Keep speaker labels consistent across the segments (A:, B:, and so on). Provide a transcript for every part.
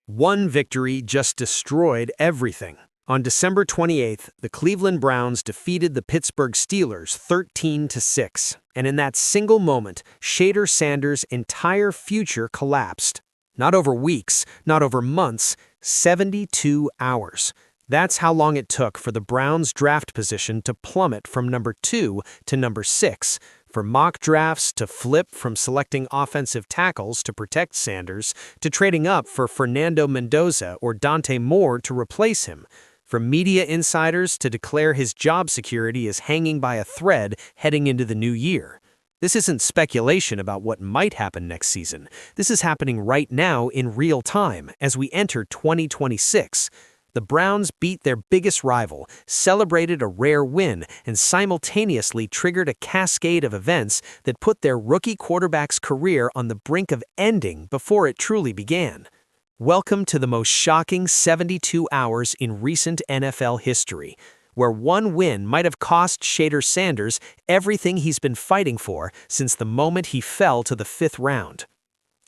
A: One victory just destroyed everything. On December 28th, the Cleveland Browns defeated the Pittsburgh Steelers 13-6, and in that single moment, Shedeur Sanders' entire future collapsed. Not over weeks, not over months, 72 hours. That's how long it took for the Browns' draft position to plummet from number 2 to number 6, for mock drafts to flip from selecting offensive tackles to protect Sanders to trading up for Fernando Mendoza or Dante Moore to replace him, for media insiders to declare his job security is hanging by a thread heading into the new year. This isn't speculation about what might happen next season. This is happening right now in real time as we enter 2026. The Browns beat their biggest rival, celebrated a rare win, and simultaneously triggered a cascade of events that put their rookie quarterback's career on the brink of ending before it truly began. Welcome to the most shocking 72 hours in recent NFL history, where one win might have cost Shedeur Sanders everything he's been fighting for since the moment he fell to the 5th round.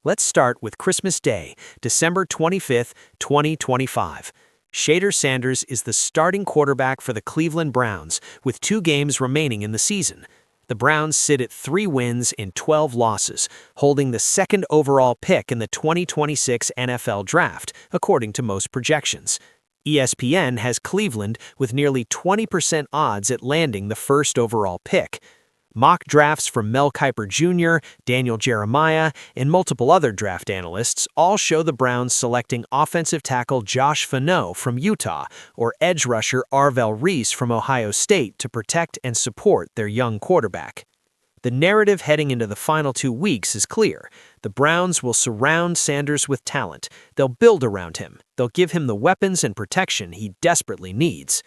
A: Let's start with Christmas Day, December 25th, 2025. Shedeur Sanders is the starting quarterback for the Cleveland Browns, with 2 games remaining in the season. The Browns sit at 3 wins in 12 losses, holding the 2nd overall pick in the 2026 NFL Draft, according to most projections. ESPN has Cleveland with nearly 20% odds at landing the 1st overall pick. Mock drafts from Mel Kiper Jr., Daniel Jeremiah, and multiple other draft analysts all show the Browns selecting offensive tackle Josh Fano from Utah or edge rusher Arvell Reese from Ohio State to protect and support their young quarterback. The narrative heading into the final 2 weeks is clear. The Browns will surround Sanders with talent. They'll build around him. They'll give him the weapons and protection he desperately needs.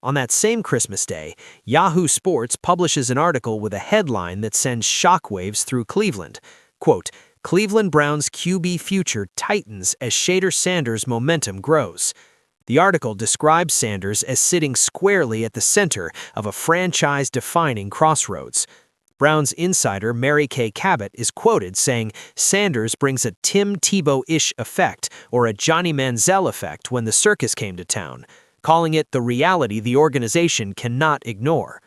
A: On that same Christmas Day, Yahoo Sports publishes an article with a headline that sends shockwaves through Cleveland. Quote, "Cleveland Browns QB future tightens as Shedeur Sanders' momentum grows." The article describes Sanders as sitting squarely at the center of a franchise-defining crossroads. Browns insider Kay Cabot is quoted saying Sanders brings a Tim Tebow-ish effect or a Johnny Manziel effect when the circus came to town, calling it the reality the organization cannot ignore.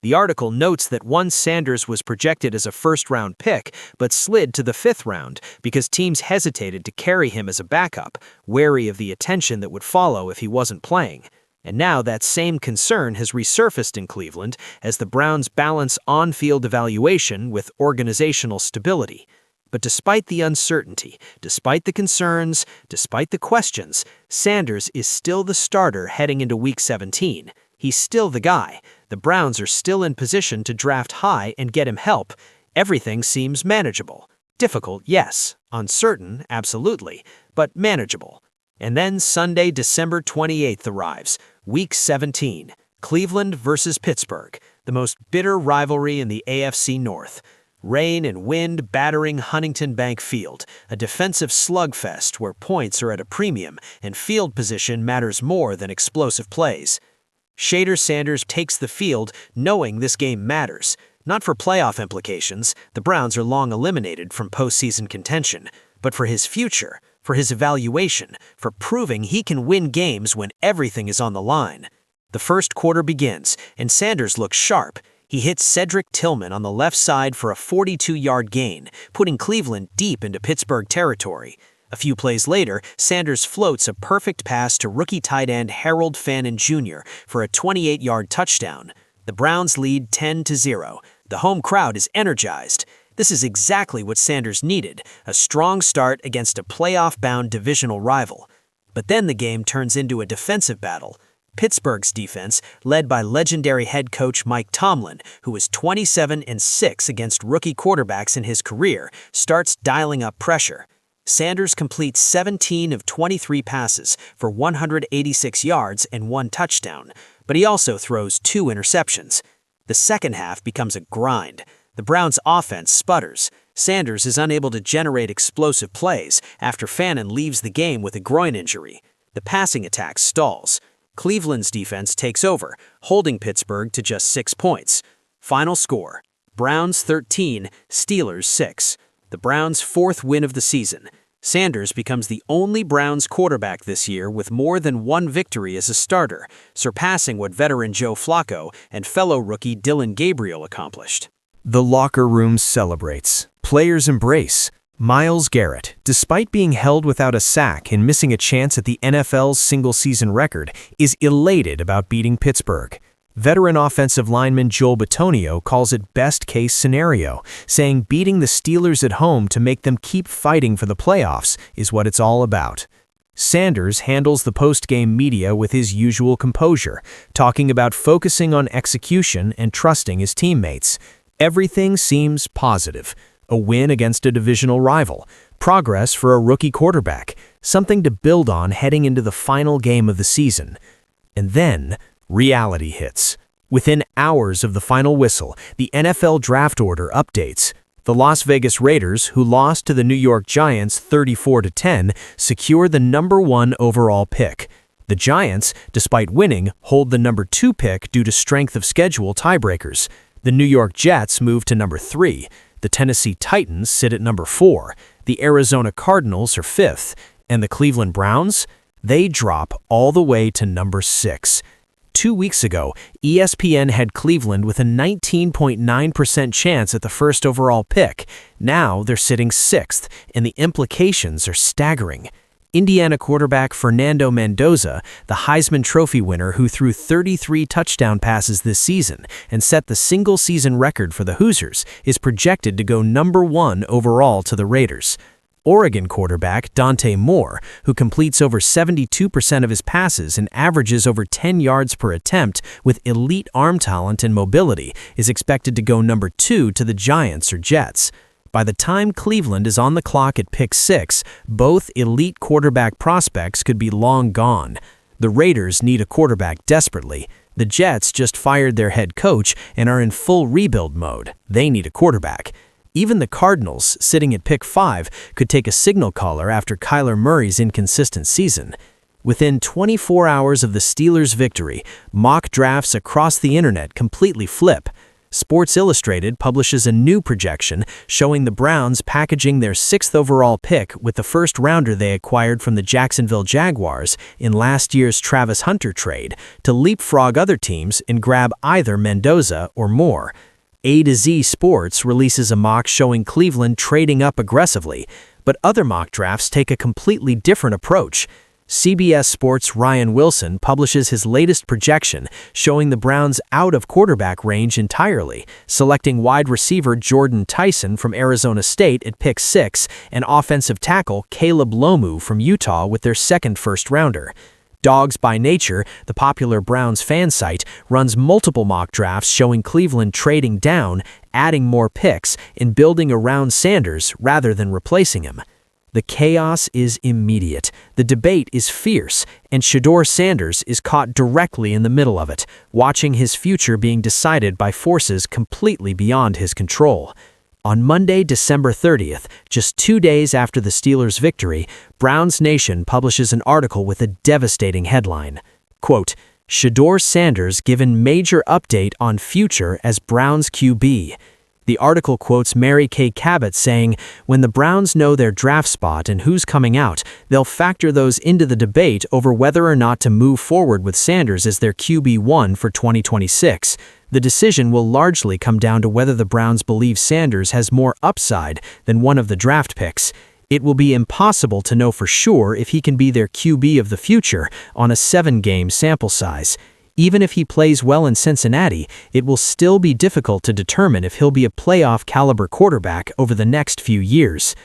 A: The article notes that once Sanders was projected as a 1st-round pick, but slid to the 5th round because teams hesitated to carry him as a backup, wary of the attention that would follow if he wasn't playing. And now that same concern has resurfaced in Cleveland as the Browns balance on-field evaluation with organizational stability. But despite the uncertainty, despite the concerns, despite the questions, Sanders is still the starter heading into Week 17. He's still the guy. The Browns are still in position to draft high and get him help. Everything seems manageable. Difficult, yes. Uncertain, absolutely. But manageable. And then Sunday, December 28th arrives. Week 17. Cleveland versus Pittsburgh, the most bitter rivalry in the AFC North. Rain and wind battering Huntington Bank Field, a defensive slugfest where points are at a premium and field position matters more than explosive plays. Shedeur Sanders takes the field knowing this game matters. Not for playoff implications, the Browns are long eliminated from postseason contention, but for his future, for his evaluation, for proving he can win games when everything is on the line. The 1st quarter begins, and Sanders looks sharp. He hits Cedric Tillman on the left side for a 42-yard gain, putting Cleveland deep into Pittsburgh territory. A few plays later, Sanders floats a perfect pass to rookie tight end Harold Fannin Jr. for a 28-yard touchdown. The Browns lead 10-0. The home crowd is energized. This is exactly what Sanders needed, a strong start against a playoff-bound divisional rival. But then the game turns into a defensive battle. Pittsburgh's defense, led by legendary head coach Mike Tomlin, who was 27-6 against rookie quarterbacks in his career, starts dialing up pressure. Sanders completes 17 of 23 passes for 186 yards and 1 touchdown, but he also throws 2 interceptions. The second half becomes a grind. The Browns' offense sputters. Sanders is unable to generate explosive plays after Fannin leaves the game with a groin injury. The passing attack stalls. Cleveland's defense takes over, holding Pittsburgh to just 6 points. Final score, Browns 13, Steelers 6. The Browns' 4th win of the season. Sanders becomes the only Browns quarterback this year with more than one victory as a starter, surpassing what veteran Joe Flacco and fellow rookie Dylan Gabriel accomplished. The locker room celebrates. Players embrace. Myles Garrett, despite being held without a sack and missing a chance at the NFL's single-season record, is elated about beating Pittsburgh. Veteran offensive lineman Joel Bitonio calls it best-case scenario, saying beating the Steelers at home to make them keep fighting for the playoffs is what it's all about. Sanders handles the post-game media with his usual composure, talking about focusing on execution and trusting his teammates. Everything seems positive. A win against a divisional rival, progress for a rookie quarterback, something to build on heading into the final game of the season. And then, reality hits. Within hours of the final whistle, the NFL draft order updates. The Las Vegas Raiders, who lost to the New York Giants 34-10, secure the number 1 overall pick. The Giants, despite winning, hold the number 2 pick due to strength of schedule tiebreakers. The New York Jets move to number 3. The Tennessee Titans sit at number 4. The Arizona Cardinals are 5th. And the Cleveland Browns? They drop all the way to number 6. 2 weeks ago, ESPN had Cleveland with a 19.9% chance at the first overall pick. Now they're sitting 6th, and the implications are staggering. Indiana quarterback Fernando Mendoza, the Heisman Trophy winner who threw 33 touchdown passes this season and set the single-season record for the Hoosiers, is projected to go number 1 overall to the Raiders. Oregon quarterback Dante Moore, who completes over 72% of his passes and averages over 10 yards per attempt with elite arm talent and mobility, is expected to go number 2 to the Giants or Jets. By the time Cleveland is on the clock at pick 6, both elite quarterback prospects could be long gone. The Raiders need a quarterback desperately. The Jets just fired their head coach and are in full rebuild mode. They need a quarterback. Even the Cardinals, sitting at pick 5, could take a signal caller after Kyler Murray's inconsistent season. Within 24 hours of the Steelers' victory, mock drafts across the internet completely flip. Sports Illustrated publishes a new projection showing the Browns packaging their 6th overall pick with the first rounder they acquired from the Jacksonville Jaguars in last year's Travis Hunter trade to leapfrog other teams and grab either Mendoza or Moore. A to Z Sports releases a mock showing Cleveland trading up aggressively, but other mock drafts take a completely different approach. CBS Sports' Ryan Wilson publishes his latest projection showing the Browns out of quarterback range entirely, selecting wide receiver Jordan Tyson from Arizona State at pick 6 and offensive tackle Caleb Lomu from Utah with their second first-rounder. Dogs by Nature, the popular Browns fan site, runs multiple mock drafts showing Cleveland trading down, adding more picks, and building around Sanders rather than replacing him. The chaos is immediate, the debate is fierce, and Shedeur Sanders is caught directly in the middle of it, watching his future being decided by forces completely beyond his control. On Monday, December 30th, just 2 days after the Steelers' victory, Browns Nation publishes an article with a devastating headline. Quote, Shedeur Sanders given major update on future as Browns QB. The article quotes Mary Kay Cabot saying, when the Browns know their draft spot and who's coming out, they'll factor those into the debate over whether or not to move forward with Sanders as their QB1 for 2026. The decision will largely come down to whether the Browns believe Sanders has more upside than one of the draft picks. It will be impossible to know for sure if he can be their QB of the future on a 7-game sample size. Even if he plays well in Cincinnati, it will still be difficult to determine if he'll be a playoff-caliber quarterback over the next few years.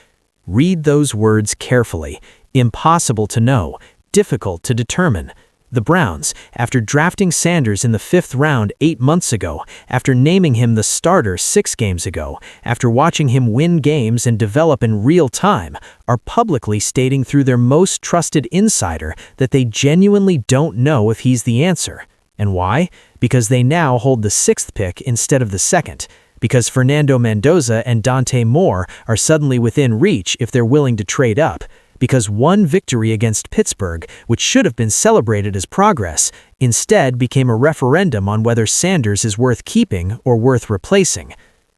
A: Read those words carefully. Impossible to know. Difficult to determine. The Browns, after drafting Sanders in the 5th round 8 months ago, after naming him the starter 6 games ago, after watching him win games and develop in real time, are publicly stating through their most trusted insider that they genuinely don't know if he's the answer. And why? Because they now hold the 6th pick instead of the 2nd. Because Fernando Mendoza and Dante Moore are suddenly within reach if they're willing to trade up. Because one victory against Pittsburgh, which should have been celebrated as progress, instead became a referendum on whether Sanders is worth keeping or worth replacing.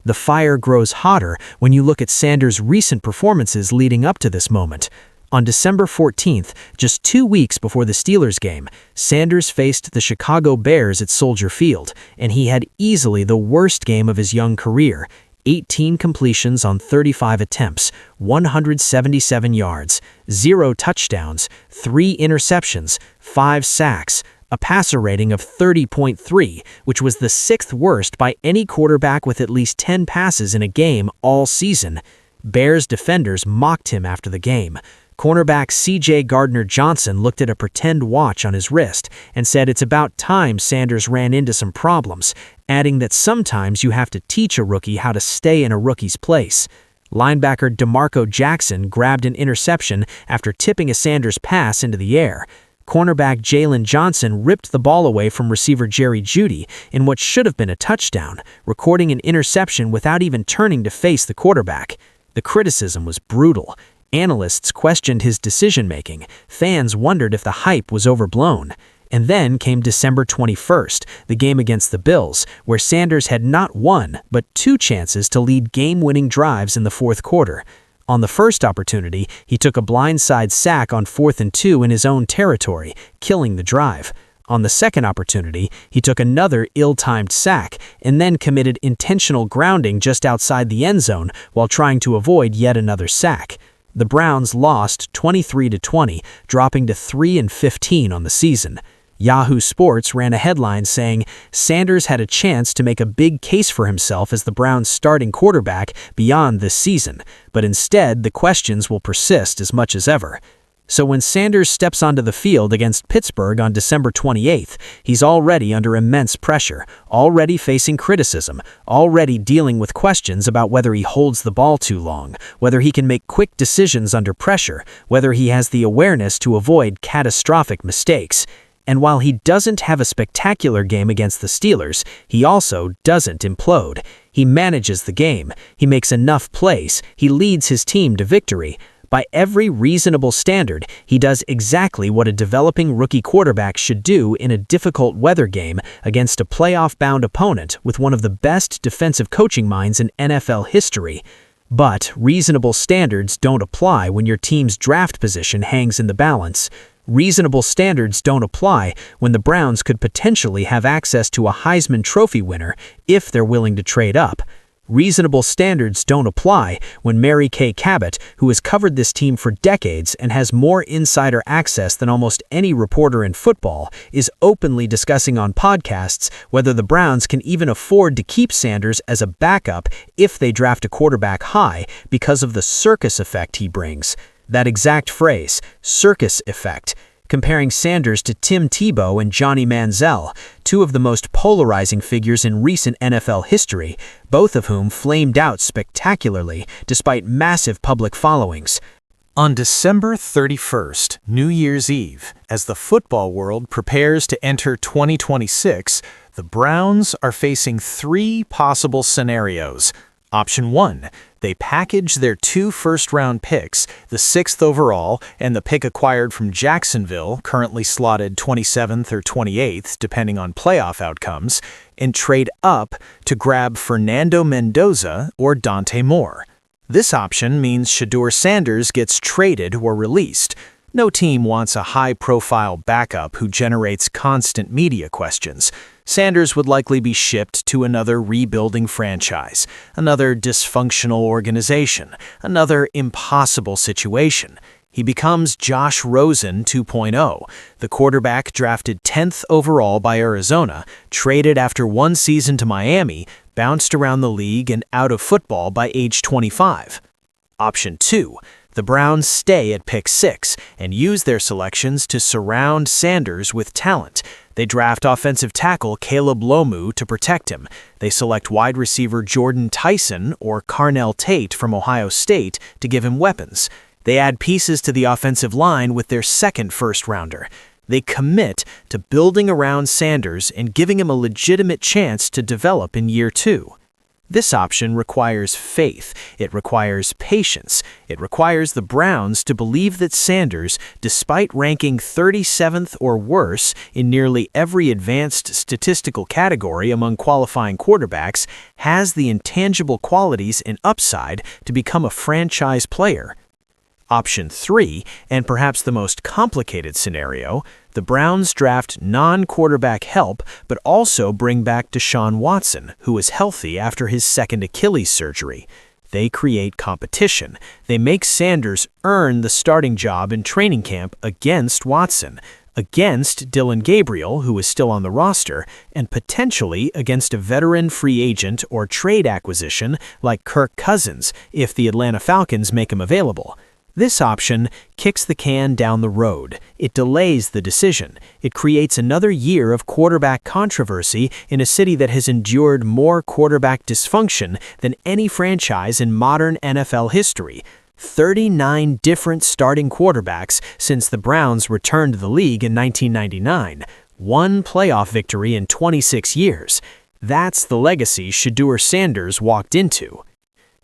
A: The fire grows hotter when you look at Sanders' recent performances leading up to this moment. On December 14th, just 2 weeks before the Steelers game, Sanders faced the Chicago Bears at Soldier Field, and he had easily the worst game of his young career. 18 completions on 35 attempts, 177 yards, 0 touchdowns, 3 interceptions, 5 sacks, a passer rating of 30.3, which was the 6th worst by any quarterback with at least 10 passes in a game all season. Bears defenders mocked him after the game. Cornerback C.J. Gardner-Johnson looked at a pretend watch on his wrist and said it's about time Sanders ran into some problems, adding that sometimes you have to teach a rookie how to stay in a rookie's place. Linebacker DeMarco Jackson grabbed an interception after tipping a Sanders pass into the air. Cornerback Jalen Johnson ripped the ball away from receiver Jerry Jeudy in what should have been a touchdown, recording an interception without even turning to face the quarterback. The criticism was brutal. Analysts questioned his decision-making. Fans wondered if the hype was overblown. And then came December 21st, the game against the Bills, where Sanders had not one, but 2 chances to lead game-winning drives in the fourth quarter. On the first opportunity, he took a blindside sack on 4th and 2 in his own territory, killing the drive. On the second opportunity, he took another ill-timed sack and then committed intentional grounding just outside the end zone while trying to avoid yet another sack. The Browns lost 23-20, dropping to 3-15 on the season. Yahoo Sports ran a headline saying Sanders had a chance to make a big case for himself as the Browns' starting quarterback beyond this season, but instead the questions will persist as much as ever. So when Sanders steps onto the field against Pittsburgh on December 28th, he's already under immense pressure, already facing criticism, already dealing with questions about whether he holds the ball too long, whether he can make quick decisions under pressure, whether he has the awareness to avoid catastrophic mistakes. And while he doesn't have a spectacular game against the Steelers, he also doesn't implode. He manages the game, he makes enough plays, he leads his team to victory. By every reasonable standard, he does exactly what a developing rookie quarterback should do in a difficult weather game against a playoff-bound opponent with one of the best defensive coaching minds in NFL history. But reasonable standards don't apply when your team's draft position hangs in the balance. Reasonable standards don't apply when the Browns could potentially have access to a Heisman Trophy winner if they're willing to trade up. Reasonable standards don't apply when Kay Cabot, who has covered this team for decades and has more insider access than almost any reporter in football, is openly discussing on podcasts whether the Browns can even afford to keep Sanders as a backup if they draft a quarterback high because of the circus effect he brings. That exact phrase, circus effect, comparing Sanders to Tim Tebow and Johnny Manziel, 2 of the most polarizing figures in recent NFL history, both of whom flamed out spectacularly despite massive public followings. On December 31st, New Year's Eve, as the football world prepares to enter 2026, the Browns are facing 3 possible scenarios. Option 1, they package their 2 first-round picks, the 6th overall and the pick acquired from Jacksonville, currently slotted 27th or 28th, depending on playoff outcomes, and trade up to grab Fernando Mendoza or Dante Moore. This option means Shedeur Sanders gets traded or released. No team wants a high-profile backup who generates constant media questions. Sanders would likely be shipped to another rebuilding franchise, another dysfunctional organization, another impossible situation. He becomes Josh Rosen 2.0, the quarterback drafted 10th overall by Arizona, traded after 1 season to Miami, bounced around the league and out of football by age 25. Option 2. The Browns stay at pick 6 and use their selections to surround Sanders with talent. They draft offensive tackle Caleb Lomu to protect him. They select wide receiver Jordan Tyson or Carnell Tate from Ohio State to give him weapons. They add pieces to the offensive line with their 2nd first-rounder. They commit to building around Sanders and giving him a legitimate chance to develop in year 2. This option requires faith, it requires patience, it requires the Browns to believe that Sanders, despite ranking 37th or worse in nearly every advanced statistical category among qualifying quarterbacks, has the intangible qualities and upside to become a franchise player. Option 3, and perhaps the most complicated scenario, the Browns draft non-quarterback help but also bring back Deshaun Watson, who is healthy after his second Achilles surgery. They create competition. They make Sanders earn the starting job in training camp against Watson, against Dylan Gabriel, who is still on the roster, and potentially against a veteran free agent or trade acquisition like Kirk Cousins if the Atlanta Falcons make him available. This option kicks the can down the road. It delays the decision. It creates another year of quarterback controversy in a city that has endured more quarterback dysfunction than any franchise in modern NFL history. 39 different starting quarterbacks since the Browns returned to the league in 1999. One playoff victory in 26 years. That's the legacy Shedeur Sanders walked into.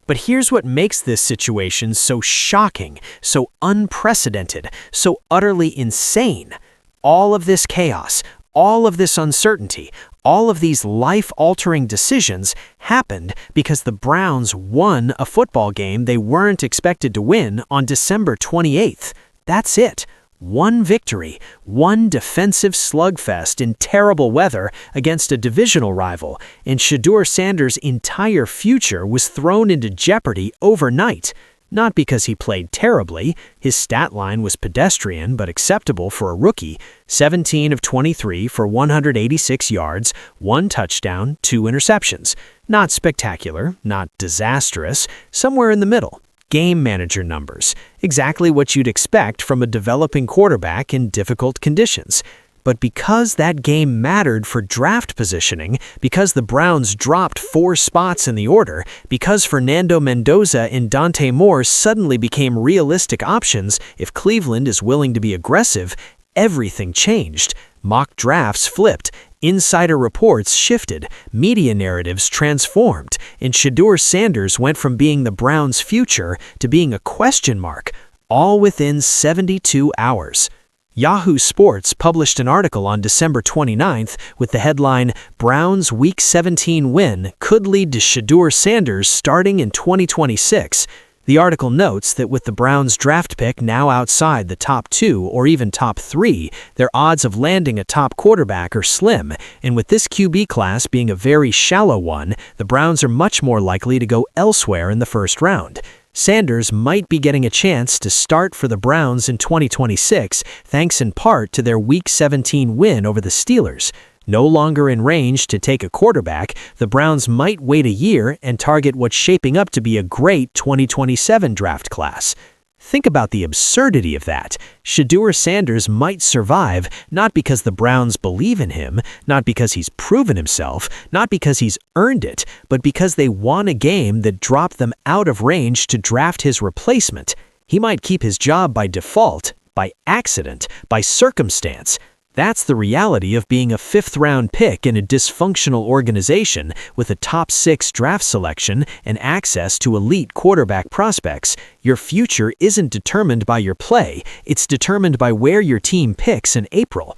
A: But here's what makes this situation so shocking, so unprecedented, so utterly insane. All of this chaos, all of this uncertainty, all of these life-altering decisions happened because the Browns won a football game they weren't expected to win on December 28th. That's it. One victory, one defensive slugfest in terrible weather against a divisional rival, and Shedeur Sanders' entire future was thrown into jeopardy overnight. Not because he played terribly, his stat line was pedestrian but acceptable for a rookie, 17 of 23 for 186 yards, 1 touchdown, 2 interceptions. Not spectacular, not disastrous, somewhere in the middle. Game manager numbers, exactly what you'd expect from a developing quarterback in difficult conditions. But because that game mattered for draft positioning, because the Browns dropped 4 spots in the order, because Fernando Mendoza and Dante Moore suddenly became realistic options if Cleveland is willing to be aggressive, everything changed. Mock drafts flipped, insider reports shifted, media narratives transformed, and Shedeur Sanders went from being the Browns' future to being a question mark, all within 72 hours. Yahoo Sports published an article on December 29th with the headline, "Browns' Week 17 win could lead to Shedeur Sanders starting in 2026. The article notes that with the Browns' draft pick now outside the top 2 or even top 3, their odds of landing a top quarterback are slim, and with this QB class being a very shallow one, the Browns are much more likely to go elsewhere in the first round. Sanders might be getting a chance to start for the Browns in 2026, thanks in part to their Week 17 win over the Steelers. No longer in range to take a quarterback, the Browns might wait a year and target what's shaping up to be a great 2027 draft class. Think about the absurdity of that. Shedeur Sanders might survive not because the Browns believe in him, not because he's proven himself, not because he's earned it, but because they won a game that dropped them out of range to draft his replacement. He might keep his job by default, by accident, by circumstance. That's the reality of being a 5th-round pick in a dysfunctional organization with a top 6 draft selection and access to elite quarterback prospects. Your future isn't determined by your play, it's determined by where your team picks in April.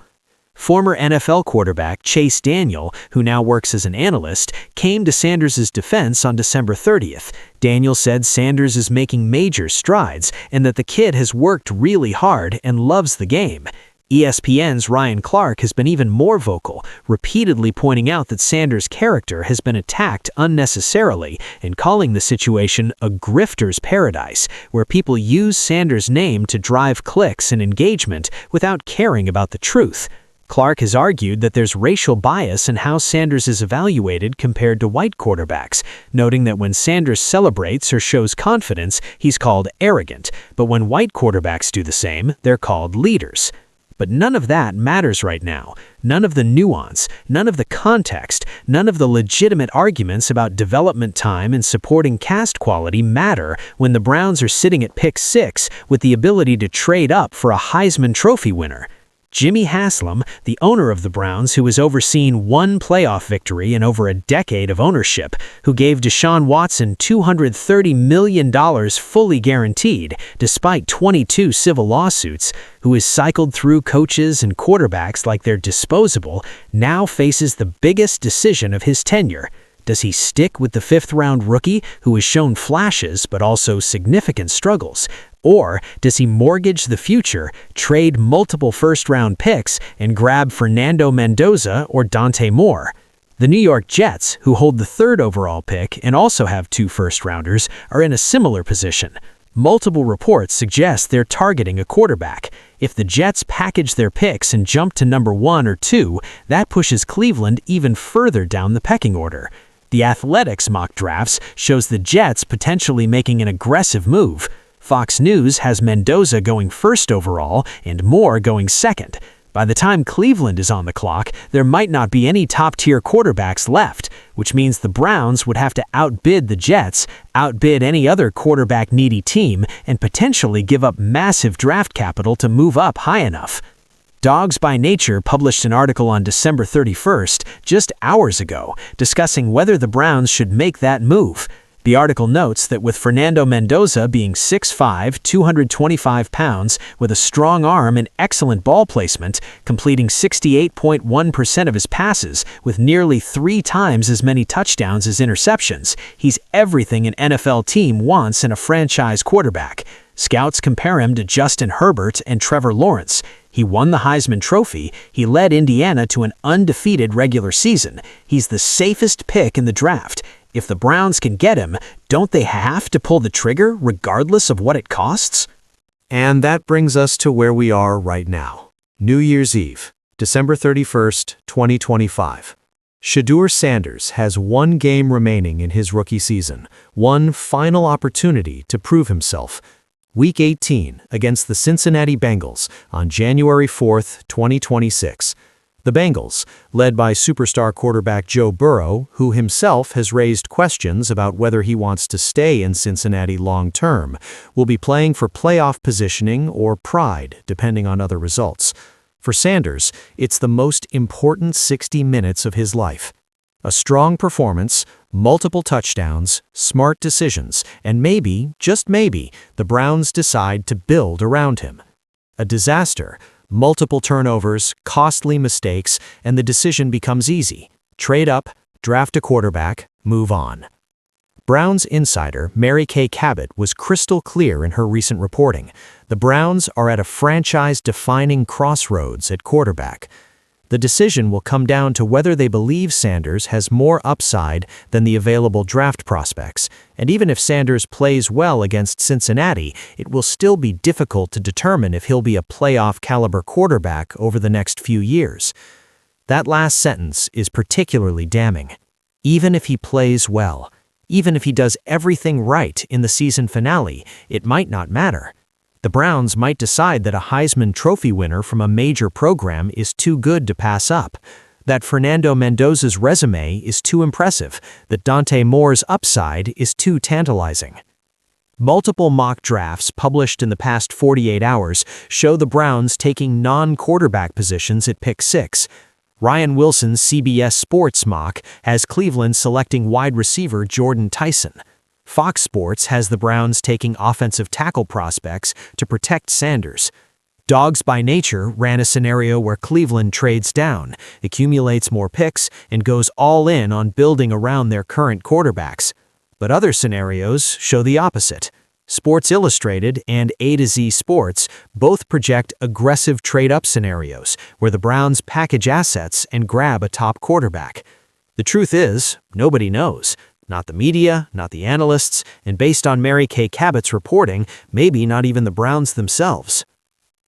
A: Former NFL quarterback Chase Daniel, who now works as an analyst, came to Sanders' defense on December 30th. Daniel said Sanders is making major strides and that the kid has worked really hard and loves the game. ESPN's Ryan Clark has been even more vocal, repeatedly pointing out that Sanders' character has been attacked unnecessarily and calling the situation a grifter's paradise, where people use Sanders' name to drive clicks and engagement without caring about the truth. Clark has argued that there's racial bias in how Sanders is evaluated compared to white quarterbacks, noting that when Sanders celebrates or shows confidence, he's called arrogant, but when white quarterbacks do the same, they're called leaders. But none of that matters right now. None of the nuance, none of the context, none of the legitimate arguments about development time and supporting cast quality matter when the Browns are sitting at pick 6 with the ability to trade up for a Heisman Trophy winner. Jimmy Haslam, the owner of the Browns, who has overseen one playoff victory in over a decade of ownership, who gave Deshaun Watson $230 million fully guaranteed, despite 22 civil lawsuits, who has cycled through coaches and quarterbacks like they're disposable, now faces the biggest decision of his tenure. Does he stick with the fifth-round rookie who has shown flashes but also significant struggles? Or does he mortgage the future, trade multiple first-round picks, and grab Fernando Mendoza or Dante Moore? The New York Jets, who hold the third overall pick and also have 2 first-rounders, are in a similar position. Multiple reports suggest they're targeting a quarterback. If the Jets package their picks and jump to number 1 or 2, that pushes Cleveland even further down the pecking order. The Athletics mock drafts shows the Jets potentially making an aggressive move. Fox News has Mendoza going first overall and Moore going second. By the time Cleveland is on the clock, there might not be any top-tier quarterbacks left, which means the Browns would have to outbid the Jets, outbid any other quarterback-needy team, and potentially give up massive draft capital to move up high enough. Dogs by Nature published an article on December 31st, just hours ago, discussing whether the Browns should make that move. The article notes that with Fernando Mendoza being 6'5", 225 pounds, with a strong arm and excellent ball placement, completing 68.1% of his passes with nearly 3 times as many touchdowns as interceptions, he's everything an NFL team wants in a franchise quarterback. Scouts compare him to Justin Herbert and Trevor Lawrence. He won the Heisman Trophy. He led Indiana to an undefeated regular season. He's the safest pick in the draft. If the Browns can get him, don't they have to pull the trigger regardless of what it costs?
B: And that brings us to where we are right now. New Year's Eve, December 31st, 2025. Shedeur Sanders has 1 game remaining in his rookie season, one final opportunity to prove himself. Week 18 against the Cincinnati Bengals on January 4th, 2026. The Bengals, led by superstar quarterback Joe Burrow, who himself has raised questions about whether he wants to stay in Cincinnati long-term, will be playing for playoff positioning or pride, depending on other results. For Sanders, it's the most important 60 minutes of his life. A strong performance, multiple touchdowns, smart decisions, and maybe, just maybe, the Browns decide to build around him. A disaster, multiple turnovers, costly mistakes, and the decision becomes easy. Trade up, draft a quarterback, move on. Browns insider Kay Cabot was crystal clear in her recent reporting. The Browns are at a franchise-defining crossroads at quarterback. The decision will come down to whether they believe Sanders has more upside than the available draft prospects, and even if Sanders plays well against Cincinnati, it will still be difficult to determine if he'll be a playoff-caliber quarterback over the next few years. That last sentence is particularly damning. Even if he plays well, even if he does everything right in the season finale, it might not matter. The Browns might decide that a Heisman Trophy winner from a major program is too good to pass up, that Fernando Mendoza's resume is too impressive, that Dante Moore's upside is too tantalizing. Multiple mock drafts published in the past 48 hours show the Browns taking non-quarterback positions at pick 6. Ryan Wilson's CBS Sports mock has Cleveland selecting wide receiver Jordan Tyson. Fox Sports has the Browns taking offensive tackle prospects to protect Sanders. Dogs by Nature ran a scenario where Cleveland trades down, accumulates more picks, and goes all in on building around their current quarterbacks. But other scenarios show the opposite. Sports Illustrated and A to Z Sports both project aggressive trade-up scenarios where the Browns package assets and grab a top quarterback. The truth is, nobody knows. Not the media, not the analysts, and based on Kay Cabot's reporting, maybe not even the Browns themselves.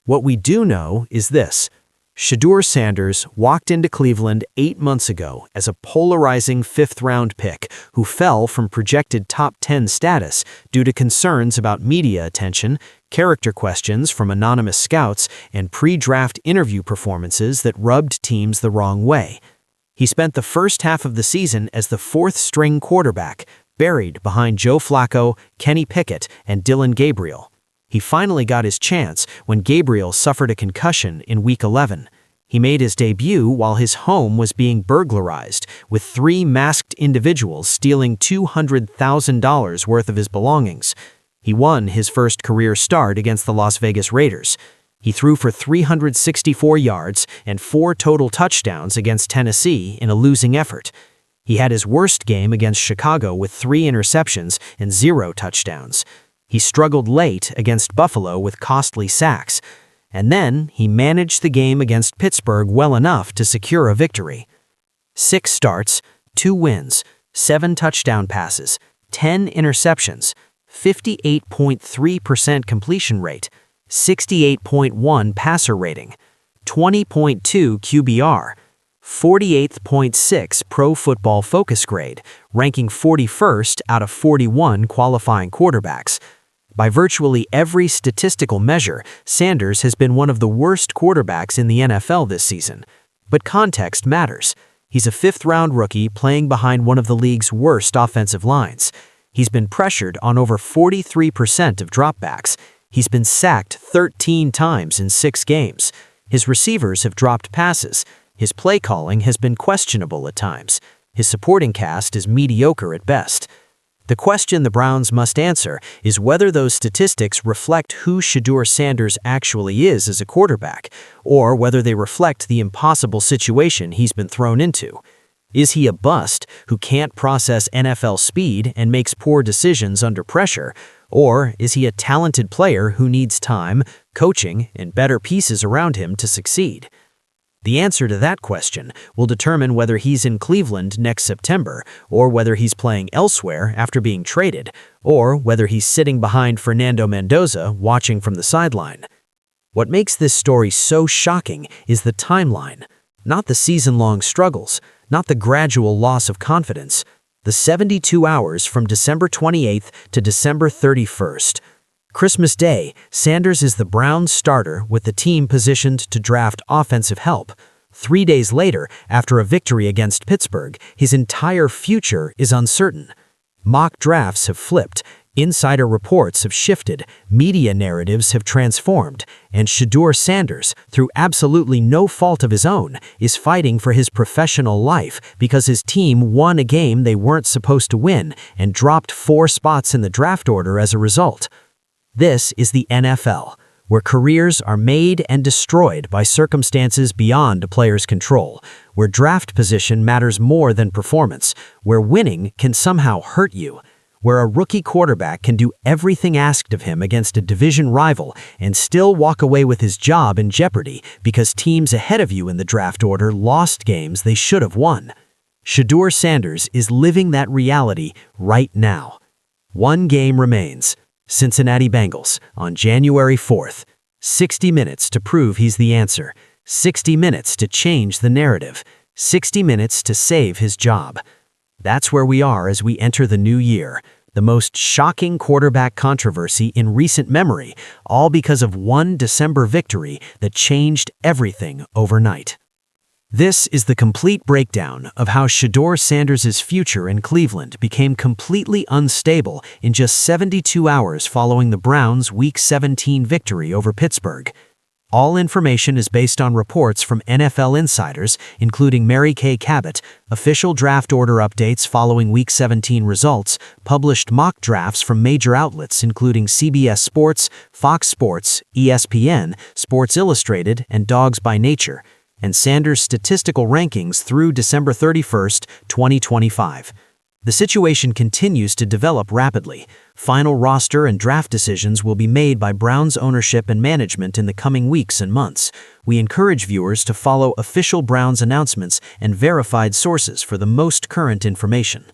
B: What we do know is this. Shedeur Sanders walked into Cleveland 8 months ago as a polarizing 5th-round pick who fell from projected top 10 status due to concerns about media attention, character questions from anonymous scouts, and pre-draft interview performances that rubbed teams the wrong way. He spent the first half of the season as the 4th-string quarterback, buried behind Joe Flacco, Kenny Pickett, and Dylan Gabriel.
A: He finally got his chance when Gabriel suffered a concussion in Week 11. He made his debut while his home was being burglarized, with 3 masked individuals stealing $200,000 worth of his belongings. He won his first career start against the Las Vegas Raiders. He threw for 364 yards and 4 total touchdowns against Tennessee in a losing effort. He had his worst game against Chicago with 3 interceptions and 0 touchdowns. He struggled late against Buffalo with costly sacks. And then he managed the game against Pittsburgh well enough to secure a victory. 6 starts, 2 wins, 7 touchdown passes, 10 interceptions, 58.3% completion rate, 68.1 passer rating, 20.2 QBR, 48.6 Pro Football Focus grade, ranking 41st out of 41 qualifying quarterbacks. By virtually every statistical measure, Sanders has been one of the worst quarterbacks in the NFL this season. But context matters. He's a 5th-round rookie playing behind one of the league's worst offensive lines. He's been pressured on over 43% of dropbacks. He's been sacked 13 times in 6 games. His receivers have dropped passes. His play calling has been questionable at times. His supporting cast is mediocre at best. The question the Browns must answer is whether those statistics reflect who Shedeur Sanders actually is as a quarterback, or whether they reflect the impossible situation he's been thrown into. Is he a bust who can't process NFL speed and makes poor decisions under pressure, or is he a talented player who needs time, coaching, and better pieces around him to succeed? The answer to that question will determine whether he's in Cleveland next September, or whether he's playing elsewhere after being traded, or whether he's sitting behind Fernando Mendoza watching from the sideline. What makes this story so shocking is the timeline, not the season-long struggles, not the gradual loss of confidence, the 72 hours from December 28th to December 31st. Christmas Day, Sanders is the Browns starter with the team positioned to draft offensive help. 3 days later, after a victory against Pittsburgh, his entire future is uncertain. Mock drafts have flipped, insider reports have shifted, media narratives have transformed, and Shedeur Sanders, through absolutely no fault of his own, is fighting for his professional life because his team won a game they weren't supposed to win and dropped 4 spots in the draft order as a result. This is the NFL, where careers are made and destroyed by circumstances beyond a player's control, where draft position matters more than performance, where winning can somehow hurt you, where a rookie quarterback can do everything asked of him against a division rival and still walk away with his job in jeopardy because teams ahead of you in the draft order lost games they should have won. Shedeur Sanders is living that reality right now. 1 game remains. Cincinnati Bengals on January 4th. 60 minutes to prove he's the answer. 60 minutes to change the narrative. 60 minutes to save his job. That's where we are as we enter the new year. The most shocking quarterback controversy in recent memory, all because of one December victory that changed everything overnight. This is the complete breakdown of how Shedeur Sanders' future in Cleveland became completely unstable in just 72 hours following the Browns' Week 17 victory over Pittsburgh. All information is based on reports from NFL insiders, including Kay Cabot, official draft order updates following Week 17 results, published mock drafts from major outlets including CBS Sports, Fox Sports, ESPN, Sports Illustrated, and Dogs by Nature, and Sanders' statistical rankings through December 31st, 2025. The situation continues to develop rapidly. Final roster and draft decisions will be made by Browns ownership and management in the coming weeks and months. We encourage viewers to follow official Browns announcements and verified sources for the most current information.